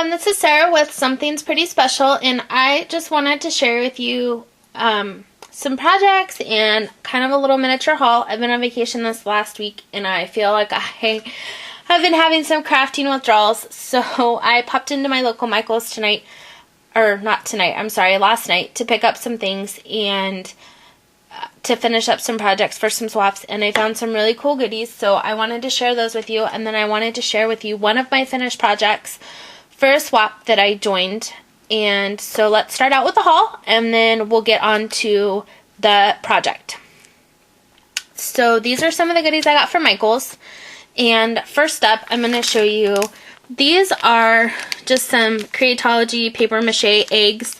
everyone, this is Sarah with Something's Pretty Special, and I just wanted to share with you some projects and kind of a little miniature haul. I've been on vacation this last week, and I feel like I have been having some crafting withdrawals, so I popped into my local Michael's tonight, or not tonight, I'm sorry, last night, to pick up some things and to finish up some projects for some swaps, and I found some really cool goodies, so I wanted to share those with you. And then I wanted to share with you one of my finished projects for a swap that I joined. And so let's start out with the haul, and then we'll get on to the project. So these are some of the goodies I got from Michael's, and first up I'm going to show you, these are just some Creatology paper mache eggs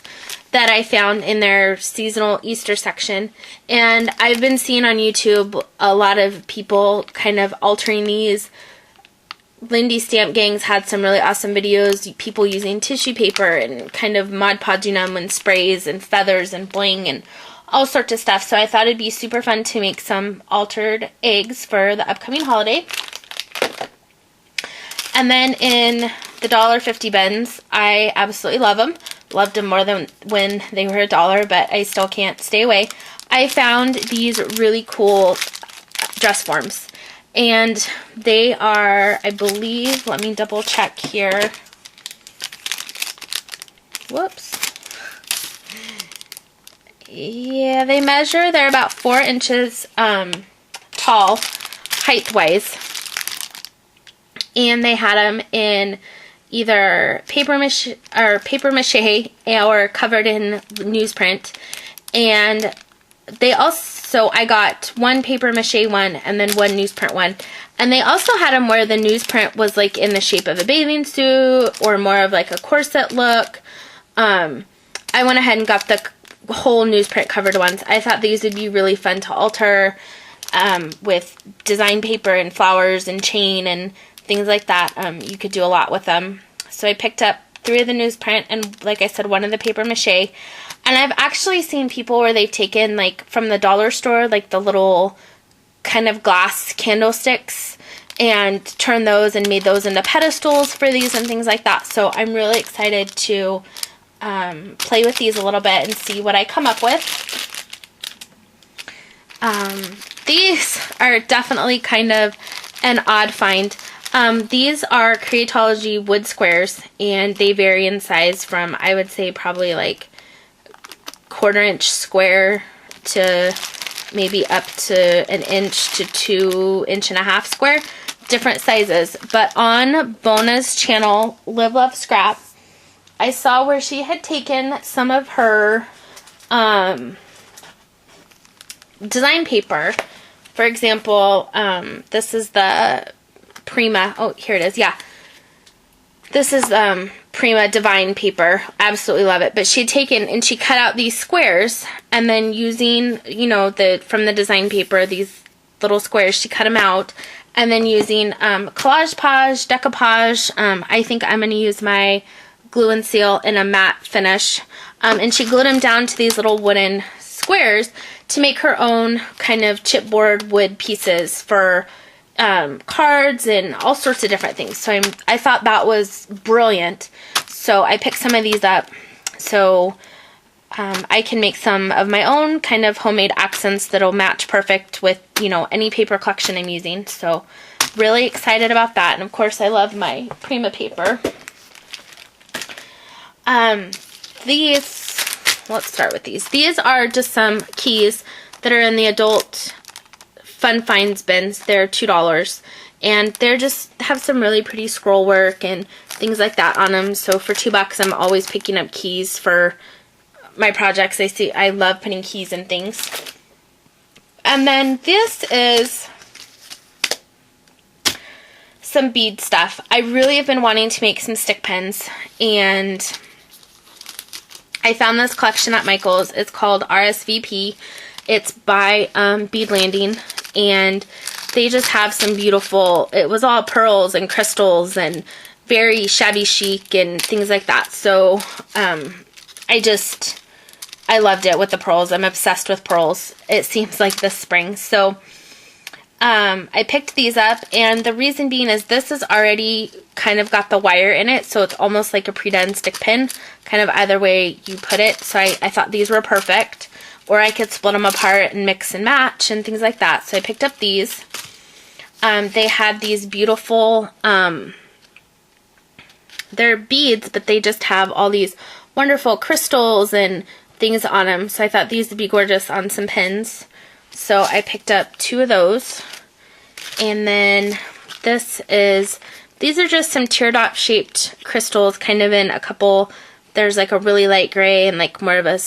that I found in their seasonal Easter section. And I've been seeing on YouTube a lot of people kind of altering these. Lindy Stamp Gang's had some really awesome videos, people using tissue paper and kind of Mod Podging them and sprays and feathers and bling and all sorts of stuff. So I thought it'd be super fun to make some altered eggs for the upcoming holiday. And then in the $1.50 bins, I absolutely love them. Loved them more than when they were $1, but I still can't stay away. I found these really cool dress forms, and they are, I believe, let me double check here. Whoops. Yeah, they measure, they're about 4 inches tall, height-wise, and they had them in either paper mache or covered in newsprint. And they also, I got one paper mache one and then one newsprint one. And they also had them where the newsprint was like in the shape of a bathing suit or more of like a corset look. I went ahead and got the whole newsprint covered ones. I thought these would be really fun to alter with design paper and flowers and chain and things like that. You could do a lot with them. So I picked up 3 of the newsprint and, like I said, 1 of the paper mache. And I've actually seen people where they've taken, like, from the dollar store, like the little kind of glass candlesticks and turned those and made those into pedestals for these and things like that. So I'm really excited to play with these a little bit and see what I come up with. These are definitely kind of an odd find. These are Creatology wood squares, and they vary in size from, I would say, probably like 1/4 inch square to maybe up to 1 inch to 2.5 inch square. Different sizes. But on Bona's channel, Live Love Scrap, I saw where she had taken some of her design paper. For example, this is the Prima, oh, here it is, yeah. This is Prima Divine paper. Absolutely love it. But she had taken and she cut out these squares, and then using, you know, from the design paper, these little squares, she cut them out, and then using collage page, decoupage, I think I'm going to use my glue and seal in a matte finish, and she glued them down to these little wooden squares to make her own kind of chipboard wood pieces for cards and all sorts of different things. So I thought that was brilliant. So I picked some of these up so I can make some of my own kind of homemade accents that'll match perfect with, you know, any paper collection I'm using. So really excited about that. And of course I love my Prima paper. Let's start with these. These are just some keys that are in the adult Fun Finds bins. They're $2, and they're just have some really pretty scroll work and things like that on them. So for $2, I'm always picking up keys for my projects. I love putting keys in things. And then this is some bead stuff. I really have been wanting to make some stick pins, and I found this collection at Michael's. It's called RSVP. It's by Bead Landing, and they just have some beautiful, it was all pearls and crystals and very shabby chic and things like that. So I loved it with the pearls. I'm obsessed with pearls, it seems like this spring. So I picked these up, and the reason being is this is already kind of got the wire in it, so it's almost like a pre-done stick pin, kind of either way you put it. So I thought these were perfect, or I could split them apart and mix and match and things like that. So I picked up these. They had these beautiful, they're beads, but they just have all these wonderful crystals and things on them. So I thought these would be gorgeous on some pins. So I picked up 2 of those. And then these are just some teardrop shaped crystals, kind of in a couple. There's like a really light gray and like more of a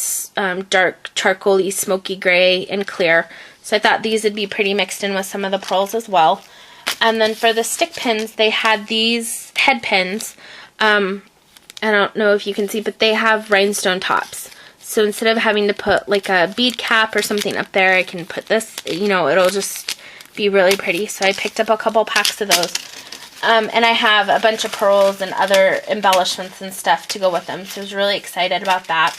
dark charcoaly smoky gray and clear. So I thought these would be pretty mixed in with some of the pearls as well. And then for the stick pins, they had these head pins. I don't know if you can see, but they have rhinestone tops. So instead of having to put like a bead cap or something up there, I can put this, you know, it'll just be really pretty. So I picked up a couple packs of those. And I have a bunch of pearls and other embellishments and stuff to go with them. So I was really excited about that.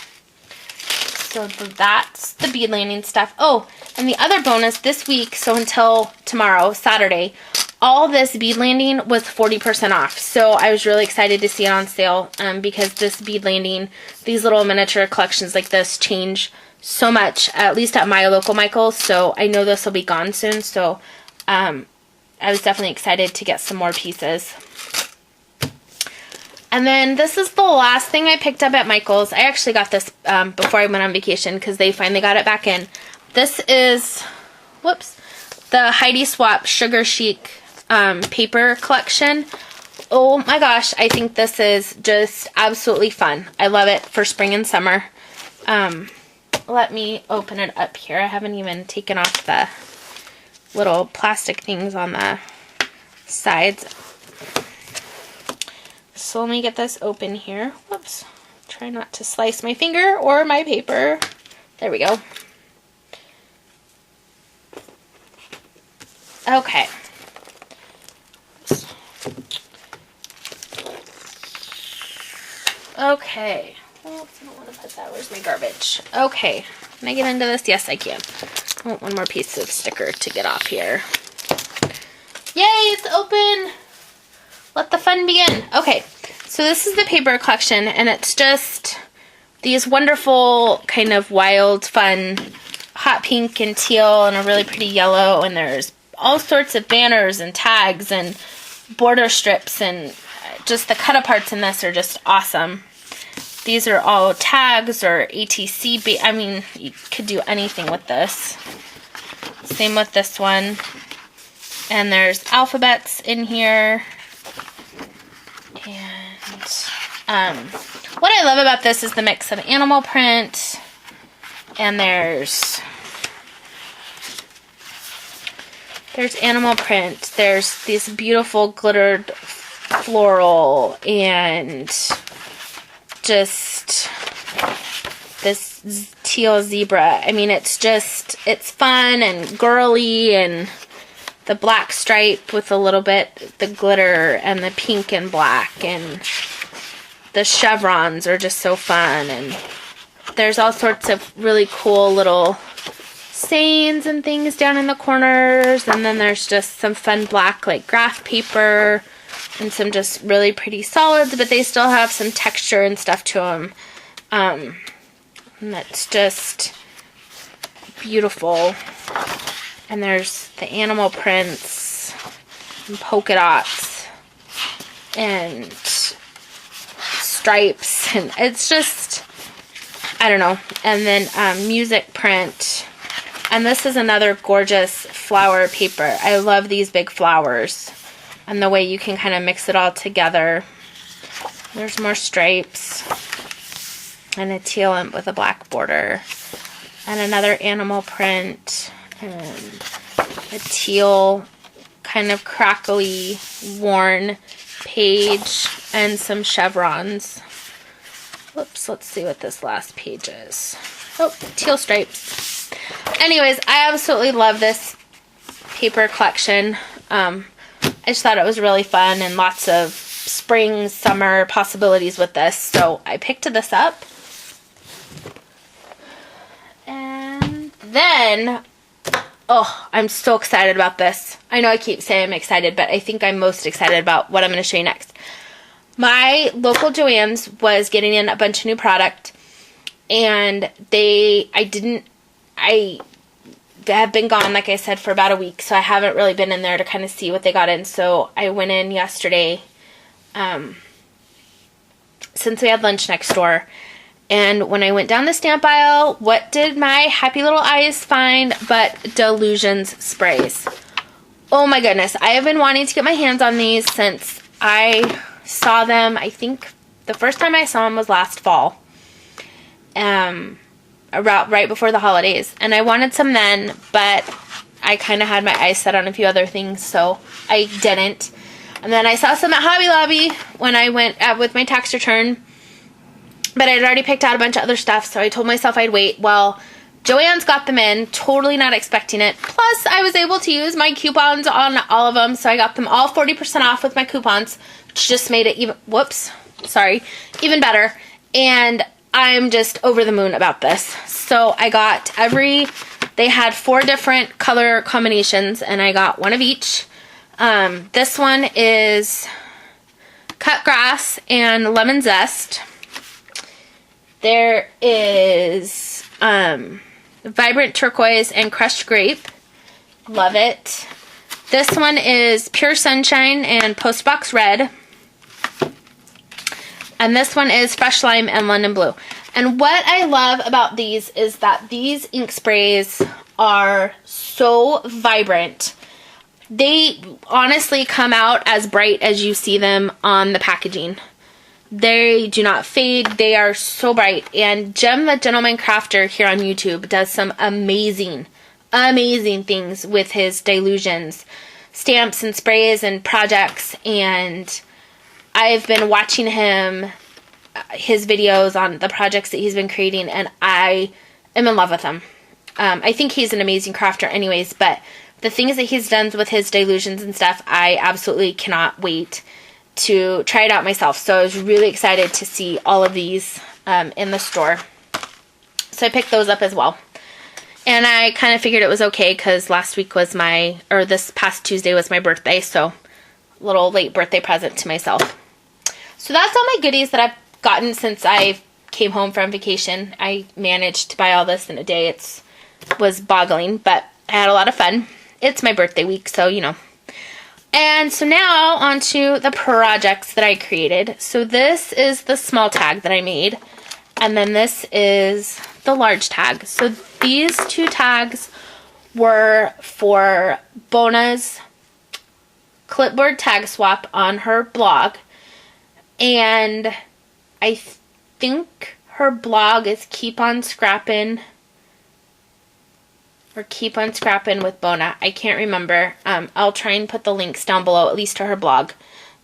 So that's the bead landing stuff. Oh, and the other bonus this week, so until tomorrow, Saturday, all this bead landing was 40% off. So I was really excited to see it on sale because this bead landing, these little miniature collections like this change so much, at least at my local Michael's. So I know this will be gone soon. So I was definitely excited to get some more pieces. And then this is the last thing I picked up at Michael's. I actually got this before I went on vacation because they finally got it back in. This is, whoops, the Heidi Swap Sugar Chic paper collection. Oh my gosh, I think this is just absolutely fun. I love it for spring and summer. Let me open it up here. I haven't even taken off the little plastic things on the sides. So let me get this open here. Whoops. Try not to slice my finger or my paper. There we go. Okay. Okay. Oops, I don't want to put that. Where's my garbage? Okay. Can I get into this? Yes, I can. I want one more piece of sticker to get off here. Yay, it's open! Let the fun begin. Okay, so this is the paper collection, and it's just these wonderful kind of wild, fun, hot pink and teal and a really pretty yellow, and there's all sorts of banners and tags and border strips, and just the cut-aparts in this are just awesome. These are all tags or ATC. I mean, you could do anything with this. Same with this one. And there's alphabets in here. And what I love about this is the mix of animal print. And there's animal print. There's these beautiful glittered floral and just this teal zebra. I mean, it's fun and girly, and the black stripe with a little bit, the glitter, and the pink and black, and the chevrons are just so fun. And there's all sorts of really cool little sayings and things down in the corners, and then there's just some fun black like graph paper and some just really pretty solids, but they still have some texture and stuff to them. And that's just beautiful. And there's the animal prints and polka dots and stripes, and it's just, I don't know. And then music print. And this is another gorgeous flower paper. I love these big flowers and the way you can kind of mix it all together. There's more stripes and a teal imp with a black border and another animal print and a teal kind of crackly worn page and some chevrons. Whoops, let's see what this last page is. Oh, teal stripes. Anyways, I absolutely love this paper collection. I just thought it was really fun and lots of spring, summer possibilities with this. So I picked this up. And then oh, I'm so excited about this. I know I keep saying I'm excited, but I think I'm most excited about what I'm going to show you next. My local Joann's was getting in a bunch of new product, and I have been gone, like I said, for about a week, so I haven't really been in there to kind of see what they got in. So I went in yesterday, since we had lunch next door. And when I went down the stamp aisle, what did my happy little eyes find but Delusions sprays? Oh my goodness. I have been wanting to get my hands on these since I saw them. I think the first time I saw them was last fall. Right before the holidays. And I wanted some then, but I kind of had my eyes set on a few other things, so I didn't. And then I saw some at Hobby Lobby when I went with my tax return. But I'd already picked out a bunch of other stuff, so I told myself I'd wait. Well, Joann's got them in, totally not expecting it. Plus, I was able to use my coupons on all of them, so I got them all 40% off with my coupons, which just made it even better. And I'm just over the moon about this. So I got they had 4 different color combinations, and I got one of each. This one is cut grass and lemon zest. There is vibrant turquoise and crushed grape. Love it. This one is pure sunshine and postbox red. And this one is fresh lime and London blue. And what I love about these is that these ink sprays are so vibrant. They honestly come out as bright as you see them on the packaging. They do not fade. They are so bright. And Jem the Gentleman Crafter here on YouTube does some amazing things with his Delusions stamps and sprays and projects. And I've been watching his videos on the projects that he's been creating, and I am in love with him. I think he's an amazing crafter anyways, but the things that he's done with his Delusions and stuff, I absolutely cannot wait to try it out myself. So I was really excited to see all of these in the store. So I picked those up as well. And I kind of figured it was okay because this past Tuesday was my birthday, so a little late birthday present to myself. So that's all my goodies that I've gotten since I came home from vacation. I managed to buy all this in a day. It was boggling, but I had a lot of fun. It's my birthday week, so you know. And so now on to the projects that I created. So this is the small tag that I made. And then this is the large tag. So these 2 tags were for Bona's clipboard tag swap on her blog. And I think her blog is Keep on Scrappin'. Or Keep on Scrappin' with Bona. I can't remember. I'll try and put the links down below, at least to her blog.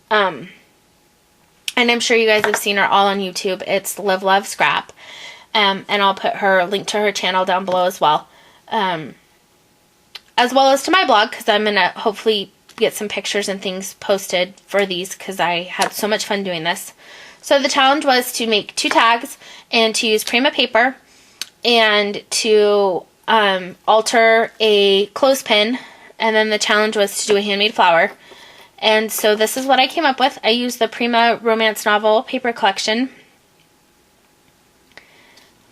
And I'm sure you guys have seen her all on YouTube. It's Live, Love, Scrap. And I'll put her link to her channel down below as well. As well as to my blog, because I'm going to hopefully get some pictures and things posted for these, because I had so much fun doing this. So the challenge was to make 2 tags and to use Prima paper and to alter a clothespin, and then the challenge was to do a handmade flower. And so this is what I came up with. I used the Prima Romance Novel paper collection.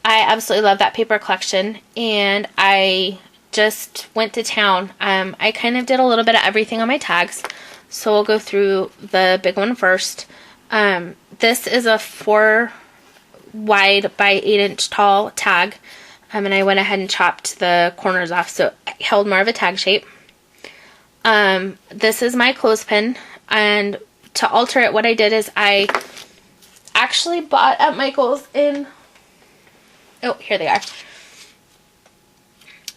I absolutely love that paper collection, and I just went to town. I kind of did a little bit of everything on my tags, so we'll go through the big one first. This is a 4 wide by 8 inch tall tag. And I went ahead and chopped the corners off so it held more of a tag shape. This is my clothespin, and to alter it, what I did is I actually bought at Michael's here they are.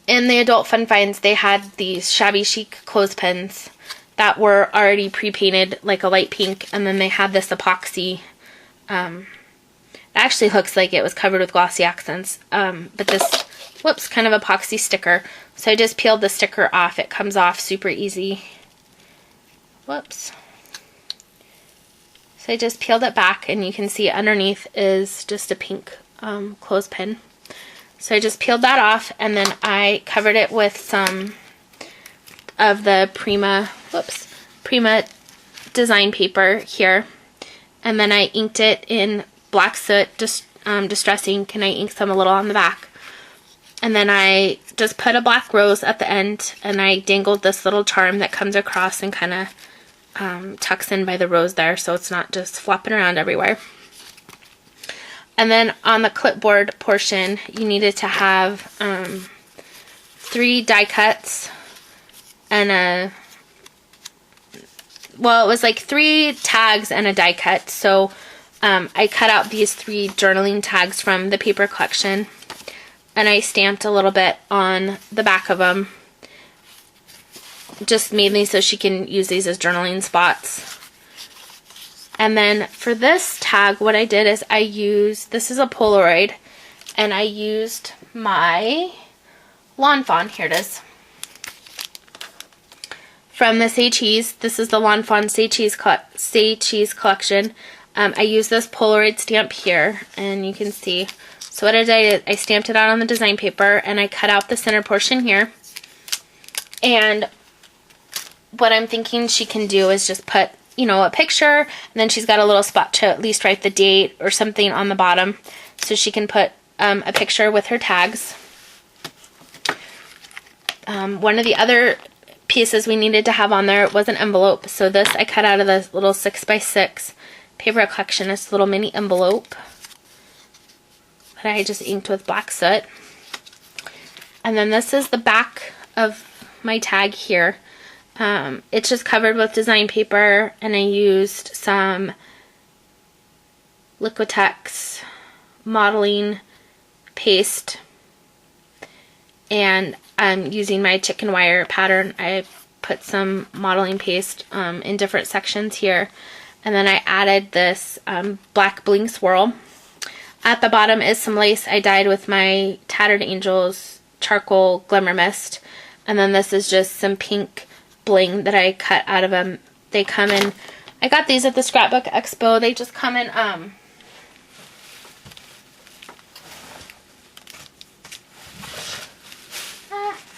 In the Adult Fun Finds, they had these shabby chic clothespins that were already pre-painted like a light pink, and then they had this epoxy. It actually looks like it was covered with glossy accents, but this, kind of epoxy sticker. So I just peeled the sticker off. It comes off super easy. So I just peeled it back, and you can see underneath is just a pink clothespin. So I just peeled that off, and then I covered it with some of the Prima design paper here. And then I inked it in black soot, distress ink, and I inked some a little on the back. And then I just put a black rose at the end, and I dangled this little charm that comes across and kind of tucks in by the rose there, so it's not just flopping around everywhere. And then on the clipboard portion, you needed to have 3 die cuts and well, it was like 3 tags and a die cut. So I cut out these 3 journaling tags from the paper collection, and I stamped a little bit on the back of them, just mainly so she can use these as journaling spots. And then for this tag, what I did is this is a Polaroid, and I used my Lawn Fawn. Here it is. From the Say Cheese. This is the Lawn Fawn Say Cheese collection. I used this Polaroid stamp here, and you can see. So what I did, I stamped it out on the design paper, and I cut out the center portion here. And what I'm thinking she can do is just put, you know, a picture, and then she's got a little spot to at least write the date or something on the bottom, so she can put a picture with her tags. One of the other pieces we needed to have on there was an envelope. So this I cut out of the little 6x6 paper collection. It's a little mini envelope that I just inked with black soot. And then this is the back of my tag here. It's just covered with design paper, and I used some Liquitex modeling paste, and I'm using my chicken wire pattern. I put some modeling paste in different sections here, and then I added this black bling swirl. At the bottom is some lace I dyed with my Tattered Angels charcoal glimmer mist, and then this is just some pink bling that I cut out of them. They come in, I got these at the Scrapbook Expo. They just come in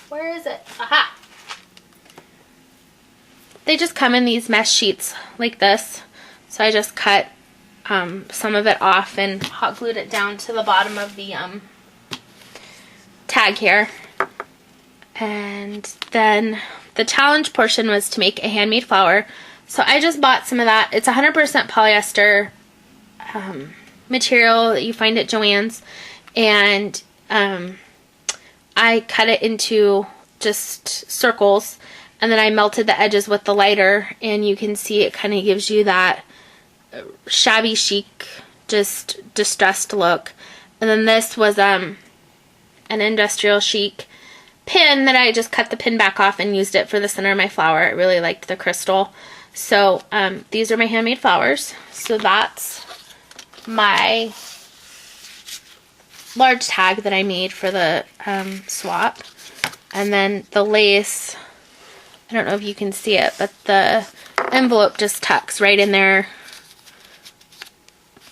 where is it? Aha! They just come in these mesh sheets like this. So I just cut some of it off and hot glued it down to the bottom of the tag here. And then the challenge portion was to make a handmade flower. So I just bought some of that. It's 100% polyester material that you find at Joann's. And I cut it into just circles, and then I melted the edges with the lighter, and you can see it kind of gives you that shabby chic, just distressed look. And then this was an industrial chic pin that I just cut the pin back off and used it for the center of my flower. I really liked the crystal. So these are my handmade flowers. So that's my large tag that I made for the swap. And then the lace, I don't know if you can see it, but the envelope just tucks right in there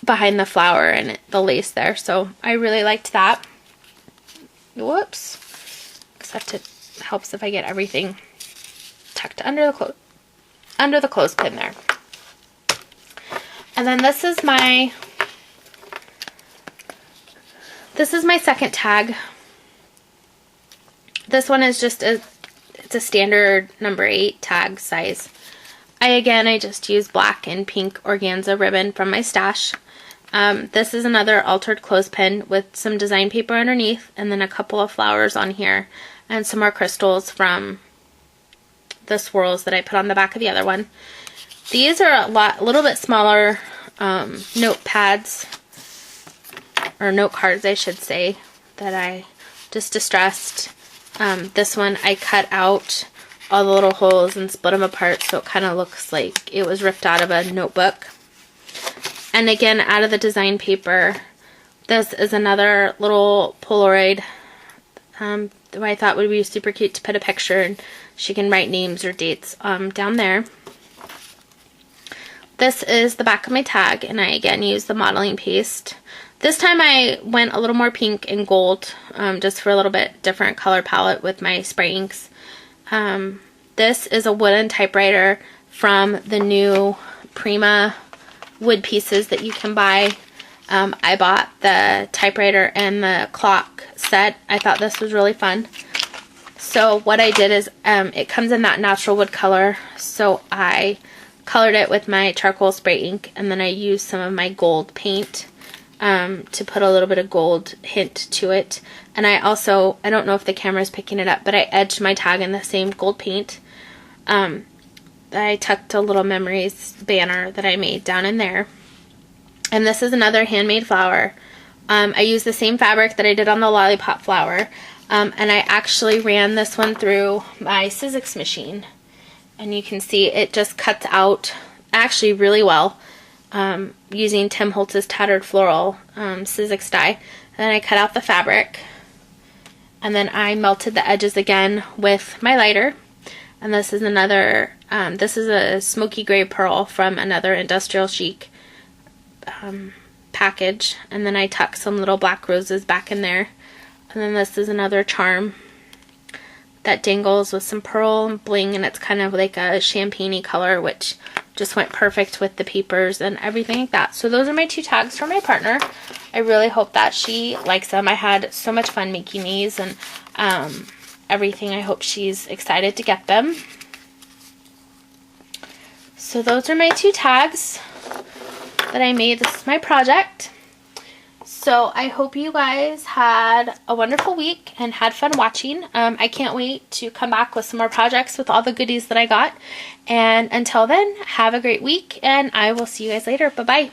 behind the flower and the lace there. So I really liked that. Whoops. Except it helps if I get everything tucked under the clothespin there. And then this is my second tag. This one is just it's a standard number 8 tag size. I just used black and pink organza ribbon from my stash. This is another altered clothespin with some design paper underneath, and then a couple of flowers on here, and some more crystals from the swirls that I put on the back of the other one. These are a little bit smaller notepads, or note cards I should say, that I just distressed. This one I cut out all the little holes and split them apart so it kind of looks like it was ripped out of a notebook. And again, out of the design paper, this is another little Polaroid that I thought would be super cute to put a picture, and she can write names or dates down there. This is the back of my tag, and I again used the modeling paste. This time I went a little more pink and gold, just for a little bit different color palette with my spray inks. This is a wooden typewriter from the new Prima wood pieces that you can buy. I bought the typewriter and the clock set. I thought this was really fun. So what I did is, it comes in that natural wood color, so I colored it with my charcoal spray ink, and then I used some of my gold paint to put a little bit of gold hint to it. And I also, I don't know if the camera is picking it up, but I edged my tag in the same gold paint. I tucked a little memories banner that I made down in there. And this is another handmade flower. I used the same fabric that I did on the lollipop flower. And I actually ran this one through my Sizzix machine. And you can see it just cuts out actually really well, using Tim Holtz's Tattered Floral Sizzix die. And then I cut out the fabric. And then I melted the edges again with my lighter. And this is another, this is a smoky gray pearl from another Industrial Chic package. And then I tuck some little black roses back in there. And then this is another charm that dangles with some pearl and bling, and it's kind of like a champagne-y color, which just went perfect with the papers and everything like that. So those are my 2 tags for my partner. I really hope that she likes them. I had so much fun making these and everything. I hope she's excited to get them. So those are my 2 tags that I made. This is my project. So I hope you guys had a wonderful week and had fun watching. I can't wait to come back with some more projects with all the goodies that I got. And until then, have a great week, and I will see you guys later. Bye-bye.